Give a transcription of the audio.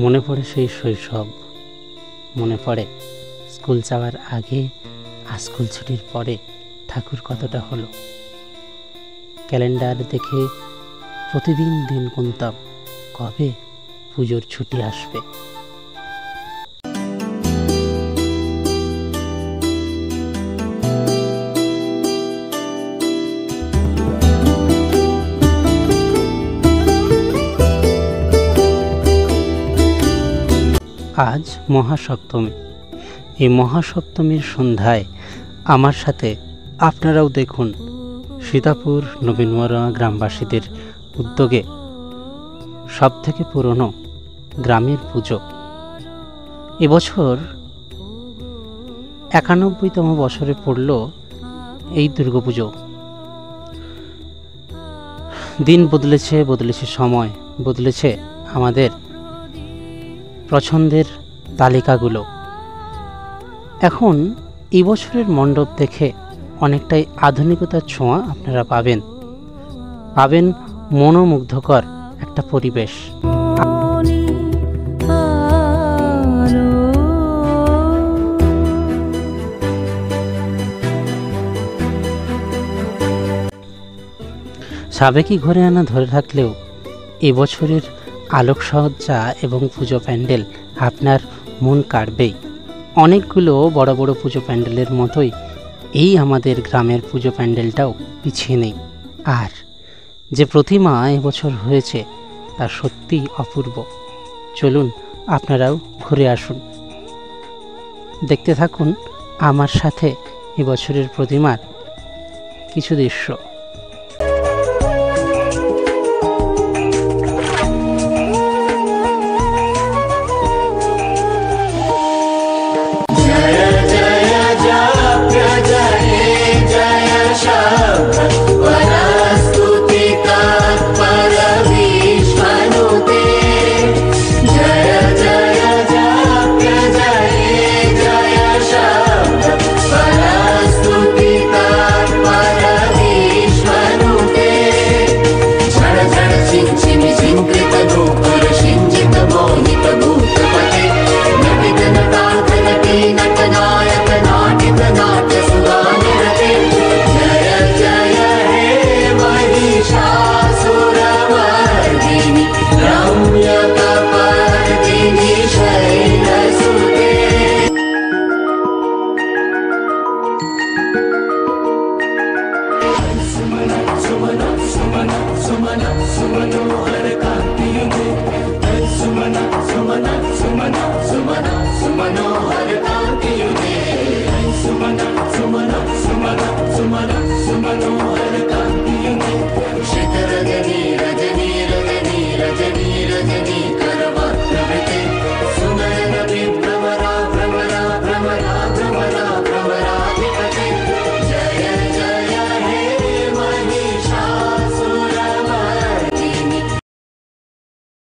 মনে পড়ে সেই শৈশব, মনে পড়ে স্কুল যাওয়ার আগে আর স্কুল ছুটির পরে ঠাকুর কতটা হলো। ক্যালেন্ডার দেখে প্রতিদিন দিন গুনতাম, কবে পুজোর ছুটি আসবে। আজ মহাসপ্তমী। এই মহাসপ্তমীর সন্ধ্যায় আমার সাথে আপনারাও দেখুন সীতাপুর নবীনমোড়া গ্রামবাসীদের উদ্যোগে সবথেকে পুরনো গ্রামের পুজো। এবছর ৯১তম বছরে পড়ল এই দুর্গাপুজো। দিন বদলেছে সময় বদলেছে, আমাদের পছন্দের তালিকাগুলো। এখন এই বছরের মণ্ডপ দেখে অনেকটাই আধুনিকতার ছোঁয়া আপনারা পাবেন মনোমুগ্ধকর একটা পরিবেশ। সাবেকি ঘরে আনা ধরে থাকলেও এবছরের আলোকসজ্জা এবং পুজো প্যান্ডেল আপনার মন কাড়বেই। অনেকগুলো বড় বড় পুজো প্যান্ডেলের মতোই এই আমাদের গ্রামের পুজো প্যান্ডেলটাও পিছিয়ে নেই। আর যে প্রতিমা এবছর হয়েছে তা সত্যিই অপূর্ব। চলুন আপনারাও ঘুরে আসুন, দেখতে থাকুন আমার সাথে এবছরের প্রতিমার কিছু দৃশ্য।